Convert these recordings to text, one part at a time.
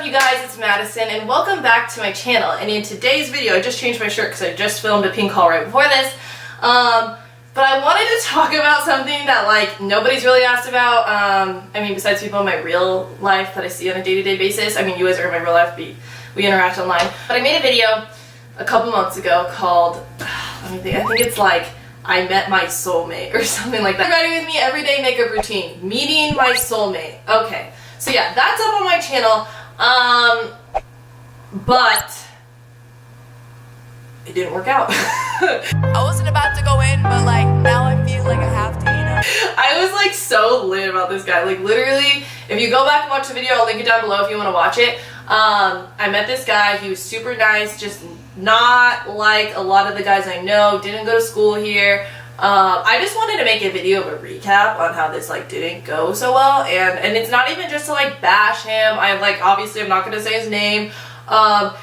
you guys? It's Madison and welcome back to my channel. And in today's video, I just changed my shirt because I just filmed a pink haul right before this. But I wanted to talk about something that like nobody's really asked about. I mean, besides people in my real life that I see on a day-to-day basis. I mean, you guys are in my real life, we interact online. But I made a video a couple months ago called, let me think, I think it's like, I met my soulmate or something like that. Ready with me, everyday makeup routine. Meeting my soulmate. Okay, so yeah, that's up on my channel. But it didn't work out. I wasn't about to go in, but like now I feel like I have to, you know? I was like so lit about this guy. Like literally, if you go back and watch the video, I'll link it down below if you want to watch it. I met this guy, he was super nice, just not like a lot of the guys I know, didn't go to school here. I just wanted to make a video of a recap on how this like didn't go so well, and it's not even just to like bash him. I like, obviously I'm not gonna say his name.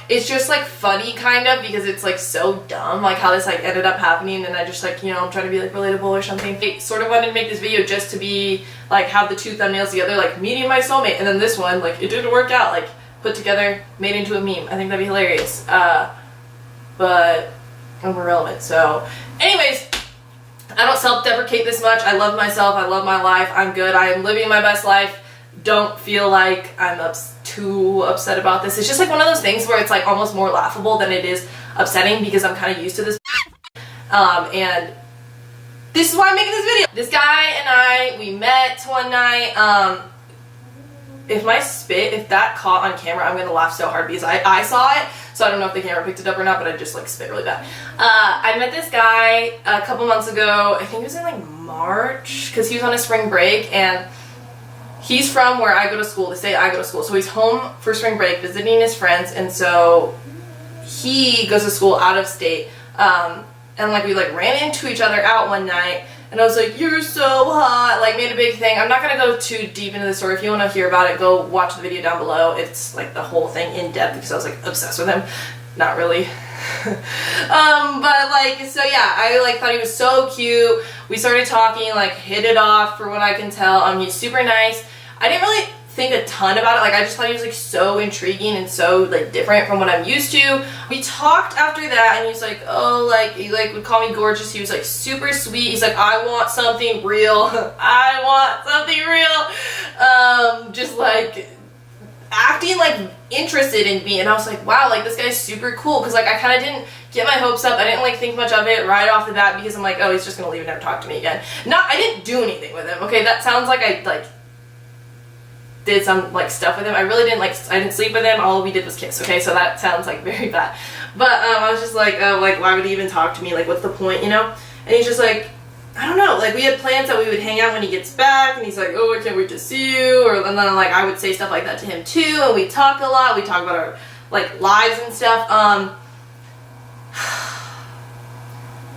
It's just like funny kind of because it's like so dumb like how this like ended up happening, and I just like, you know, I'm trying to be like relatable or something. I sort of wanted to make this video just to be like have the two thumbnails together, like meeting my soulmate, and then this one like it didn't work out, like put together, made into a meme. I think that'd be hilarious. But I'm irrelevant. So anyways, I don't self-deprecate this much. I love myself, I love my life, I'm good, I am living my best life. Don't feel like I'm too upset about this. It's just like one of those things where it's like almost more laughable than it is upsetting because I'm kind of used to this. And this is why I'm making this video. This guy and we met one night. If that caught on camera, I'm gonna laugh so hard because I saw it, so I don't know if the camera picked it up or not, but I just like spit really bad. I met this guy a couple months ago. I think it was in like March because he was on a spring break, and he's from where I go to school, the state I go to school, so he's home for spring break visiting his friends, and so he goes to school out of state. And like we like ran into each other out one night, and I was like, you're so hot, like made a big thing. I'm not gonna go too deep into the story. If you want to hear about it, go watch the video down below. It's like the whole thing in depth because I was like obsessed with him. Not really. But like, so yeah, I like thought he was so cute. We started talking, like hit it off for what I can tell. He's super nice. I didn't really think a ton about it. Like I just thought he was like so intriguing and so like different from what I'm used to. We talked after that, and he's like, oh, like he like would call me gorgeous. He was like super sweet. He's like, I want something real. I want something real. Just like acting like interested in me, and I was like, wow, like this guy's super cool, because like I kind of didn't get my hopes up. I didn't like think much of it right off the bat because I'm like, oh, he's just gonna leave and never talk to me again. I didn't do anything with him. Okay, that sounds like I like did some like stuff with him. I really didn't, like I didn't sleep with him. All we did was kiss. Okay, so that sounds like very bad. But I was just like, oh, like why would he even talk to me? Like what's the point, you know? And he's just like, I don't know, like we had plans that we would hang out when he gets back, and he's like, oh, I can't wait to see you, and then like I would say stuff like that to him too, and we talk a lot. We talk about our like lives and stuff.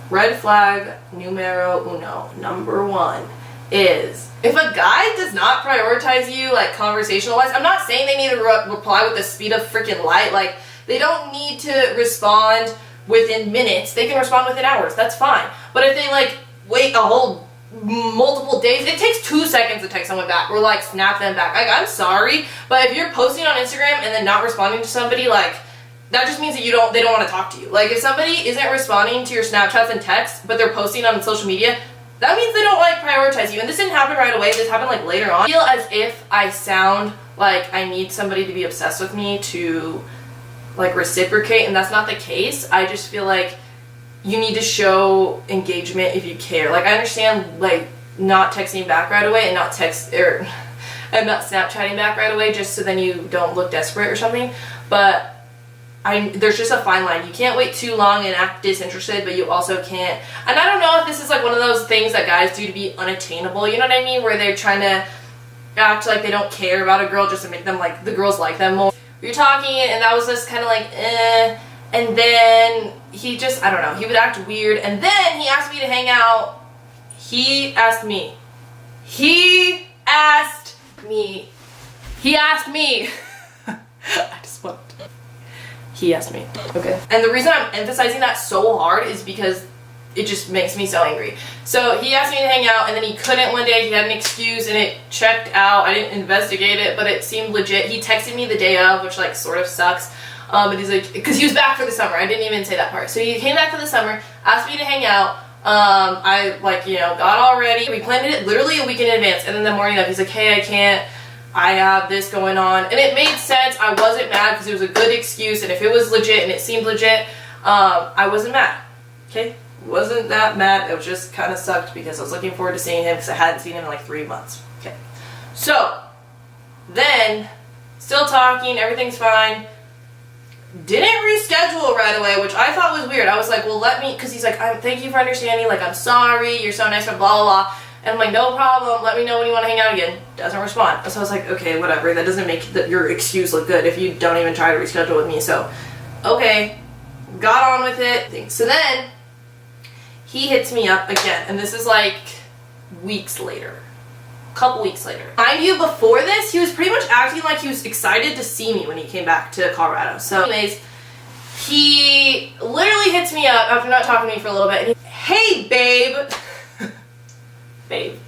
Red flag numero uno, number one, is if a guy does not prioritize you like conversational wise, I'm not saying they need to reply with the speed of freaking light. Like they don't need to respond within minutes. They can respond within hours. That's fine. But if they like wait a whole multiple days, it takes 2 seconds to text someone back or like snap them back. Like I'm sorry, but if you're posting on Instagram and then not responding to somebody, like that just means that they don't want to talk to you. Like if somebody isn't responding to your Snapchats and texts, but they're posting on social media, that means they don't like prioritize you. And this didn't happen right away. This happened like later on. I feel as if I sound like I need somebody to be obsessed with me to like reciprocate, and that's not the case. I just feel like you need to show engagement if you care. Like I understand like not texting back right away and not Snapchatting back right away just so then you don't look desperate or something. But there's just a fine line. You can't wait too long and act disinterested, but you also can't. And I don't know if this is like one of those things that guys do to be unattainable, you know what I mean? Where they're trying to act like they don't care about a girl just to make them like, the girls like them more. We were talking, and that was just kind of like, eh. And then he just, I don't know, he would act weird. And then he asked me to hang out. He asked me. He asked me. Okay. And the reason I'm emphasizing that so hard is because it just makes me so angry. So he asked me to hang out, and then he couldn't one day. He had an excuse, and it checked out. I didn't investigate it, but it seemed legit. He texted me the day of, which like sort of sucks. But he's like, because he was back for the summer. I didn't even say that part. So he came back for the summer, asked me to hang out. I like, you know, got all ready. We planned it literally a week in advance, and then the morning of, he's like, hey, I can't. I have this going on. And it made sense. I wasn't mad because it was a good excuse, and if it was legit and it seemed legit, I wasn't mad. Okay? Wasn't that mad. It was just kind of sucked because I was looking forward to seeing him because I hadn't seen him in like 3 months. Okay. So, then, still talking, everything's fine. Didn't reschedule right away, which I thought was weird. I was like, well, let me, because he's like, thank you for understanding, like, I'm sorry, you're so nice, blah, blah, blah. And I'm like, no problem, let me know when you want to hang out again. Doesn't respond. So I was like, okay, whatever, that doesn't make your excuse look good if you don't even try to reschedule with me. So, okay, got on with it. So then, he hits me up again, and this is like weeks later. Couple weeks later. Mind you, before this, he was pretty much acting like he was excited to see me when he came back to Colorado. So anyways, he literally hits me up after not talking to me for a little bit. And he, hey, babe. Babe.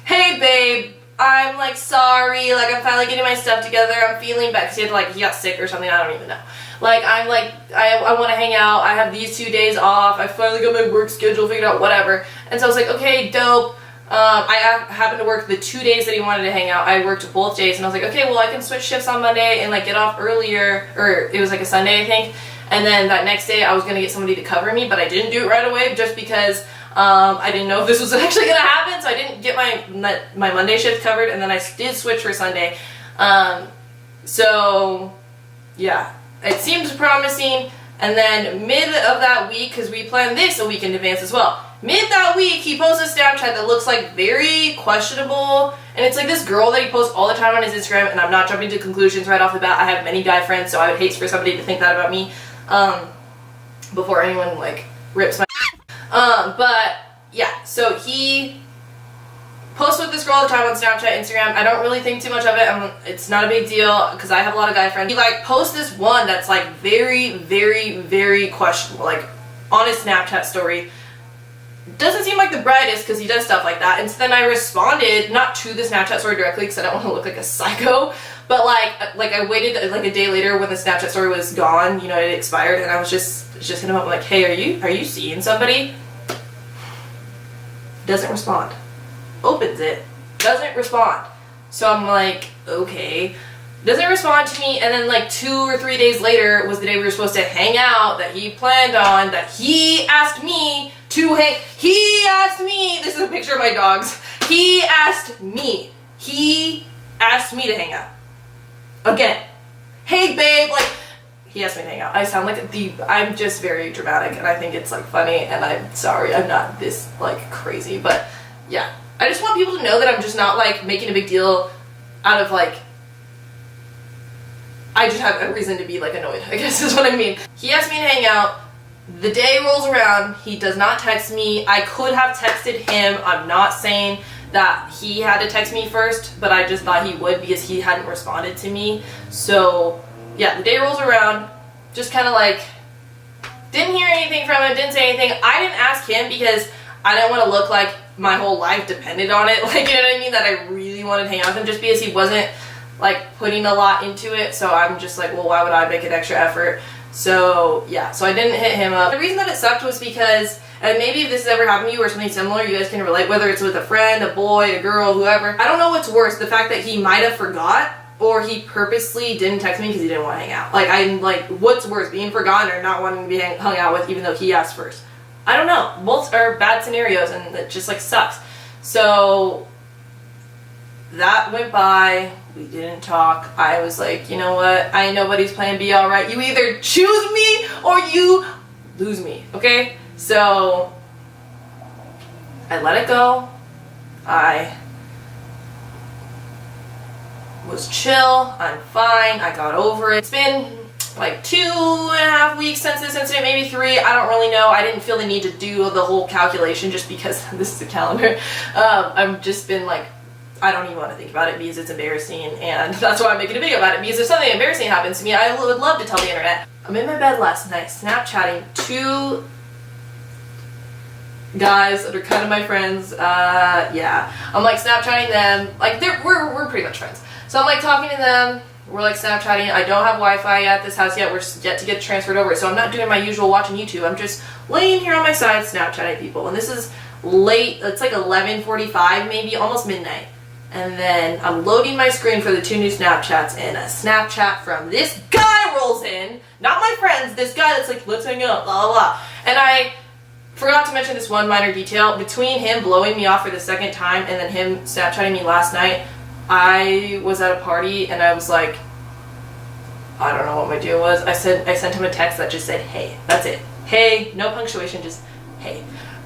Hey, babe. I'm like sorry. Like I'm finally getting my stuff together. I'm feeling bad because he got sick or something. I don't even know. Like I'm like I want to hang out. I have these 2 days off. I finally got my work schedule figured out. Whatever. And so I was like, okay, dope. I happened to work the 2 days that he wanted to hang out. I worked both days, and I was like, okay, well, I can switch shifts on Monday and like get off earlier, or it was like a Sunday, I think. And then that next day, I was gonna get somebody to cover me, but I didn't do it right away just because I didn't know if this was actually gonna happen. So I didn't get my Monday shift covered, and then I did switch for Sunday. So yeah, it seemed promising. And then mid of that week, because we planned this a week in advance as well. Mid that week, he posts a Snapchat that looks like very questionable, and it's like this girl that he posts all the time on his Instagram, and I'm not jumping to conclusions right off the bat. I have many guy friends, so I would hate for somebody to think that about me, before anyone, like, rips my but, yeah, so he posts with this girl all the time on Snapchat, Instagram. I don't really think too much of it. It's not a big deal, because I have a lot of guy friends. He, like, posts this one that's, like, very, very, very questionable, like, on his Snapchat story. Doesn't seem like the brightest because he does stuff like that. And so then I responded, not to the Snapchat story directly because I don't want to look like a psycho, but like I waited like a day later when the Snapchat story was gone, you know, it expired, and I was just hit him up like, hey, are you seeing somebody? Doesn't respond. Opens it. Doesn't respond. So I'm like, okay. Doesn't respond to me, and then like 2 or 3 days later was the day we were supposed to hang out that he planned on, that he asked me to hang. He asked me, this is a picture of my dogs. He asked me to hang out. Again. Hey babe, like, he asked me to hang out. I sound like I'm just very dramatic, and I think it's like funny, and I'm sorry, I'm not this like crazy, but yeah. I just want people to know that I'm just not like making a big deal out of like, I just have a reason to be like annoyed, I guess is what I mean. He asked me to hang out. The day rolls around, he does not text me. I could have texted him. I'm not saying that he had to text me first, but I just thought he would because he hadn't responded to me. So yeah, the day rolls around, just kind of like, didn't hear anything from him, didn't say anything. I didn't ask him because I didn't want to look like my whole life depended on it. Like, you know what I mean? That I really wanted to hang out with him just because he wasn't like putting a lot into it. So I'm just like, well, why would I make an extra effort? So yeah, so I didn't hit him up. The reason that it sucked was because, and maybe if this has ever happened to you or something similar, you guys can relate, whether it's with a friend, a boy, a girl, whoever. I don't know what's worse, the fact that he might have forgot or he purposely didn't text me because he didn't want to hang out. Like, I'm like, what's worse, being forgotten or not wanting to be hung out with even though he asked first? I don't know. Both are bad scenarios, and it just like sucks. So that went by. We didn't talk. I was like, you know what? I ain't nobody's plan B, alright? You either choose me or you lose me, okay? So I let it go. I was chill. I'm fine. I got over it. It's been like 2.5 weeks since this incident, maybe 3. I don't really know. I didn't feel the need to do the whole calculation just because this is a calendar. I've just been like, I don't even want to think about it because it's embarrassing, and that's why I'm making a video about it, because if something embarrassing happens to me, I would love to tell the internet. I'm in my bed last night Snapchatting 2 guys that are kind of my friends. Yeah, I'm like Snapchatting them. Like we're pretty much friends. So I'm like talking to them. We're like Snapchatting. I don't have Wi-Fi at this house yet. We're yet to get transferred over. So I'm not doing my usual watching YouTube. I'm just laying here on my side Snapchatting people. And this is late. It's like 11:45 maybe, almost midnight. And then I'm loading my screen for the 2 new Snapchats, and a Snapchat from this guy rolls in. Not my friends. This guy that's like, let's hang out, blah, blah, blah. And I forgot to mention this one minor detail. Between him blowing me off for the second time and then him Snapchatting me last night, I was at a party and I was like, I don't know what my deal was. I sent him a text that just said, hey. That's it. Hey, no punctuation, just hey.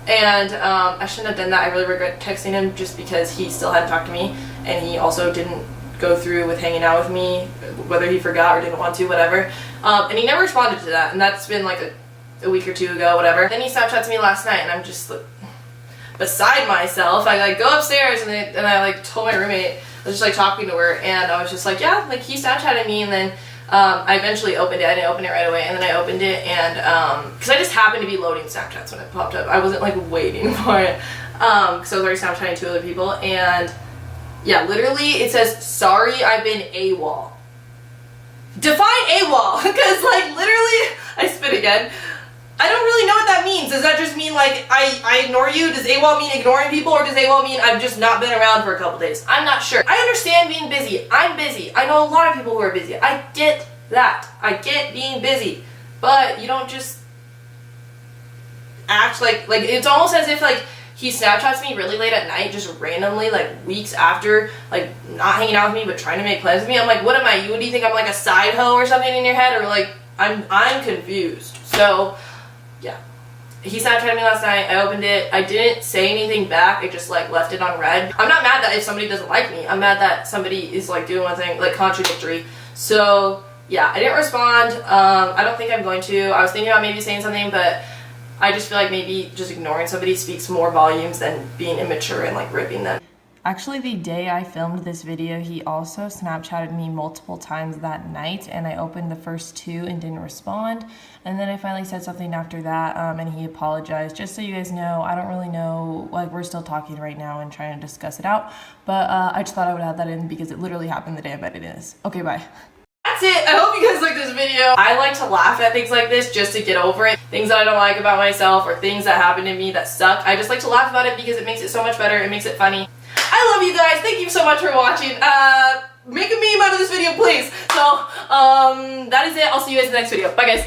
And I shouldn't have done that. I really regret texting him just because he still hadn't talked to me, and he also didn't go through with hanging out with me, whether he forgot or didn't want to, whatever. And he never responded to that, and that's been like a week or 2 ago, whatever. Then he Snapchats me last night, and I'm just like, beside myself. I like go upstairs, and I like told my roommate, I was just like talking to her, and I was just like, yeah, like he Snapchatted me, and then I eventually opened it. I didn't open it right away, and then I opened it, and because I just happened to be loading Snapchats when it popped up. I wasn't like waiting for it, because I was already Snapchatting 2 other people, and yeah, literally it says, sorry, I've been AWOL. Define AWOL, because like literally, I spit again. I don't really know what that means. Does that just mean like I ignore you? Does AWOL mean ignoring people, or does AWOL mean I've just not been around for a couple days? I'm not sure. I understand being busy. I'm busy. I know a lot of people who are busy. I get that. I get being busy. But you don't just act like it's almost as if like he Snapchats me really late at night, just randomly, like weeks after, like not hanging out with me but trying to make plans with me. I'm like, what am I? You, what do you think I'm like a side hoe or something in your head? Or like I'm confused. So yeah, he Snapchatted me last night. I opened it. I didn't say anything back. I just like left it on red. I'm not mad that if somebody doesn't like me. I'm mad that somebody is like doing one thing like contradictory. So yeah, I didn't respond. I don't think I'm going to. I was thinking about maybe saying something, but I just feel like maybe just ignoring somebody speaks more volumes than being immature and like ripping them. Actually, the day I filmed this video, he also Snapchatted me multiple times that night, and I opened the first 2 and didn't respond. And then I finally said something after that, and he apologized. Just so you guys know, I don't really know, like we're still talking right now and trying to discuss it out, but I just thought I would add that in because it literally happened the day I bet it is. Okay, bye. That's it. I hope you guys like this video. I like to laugh at things like this just to get over it. Things that I don't like about myself or things that happen to me that suck. I just like to laugh about it because it makes it so much better. It makes it funny. I love you guys. Thank you so much for watching. Make a meme out of this video, please. So, that is it. I'll see you guys in the next video. Bye, guys.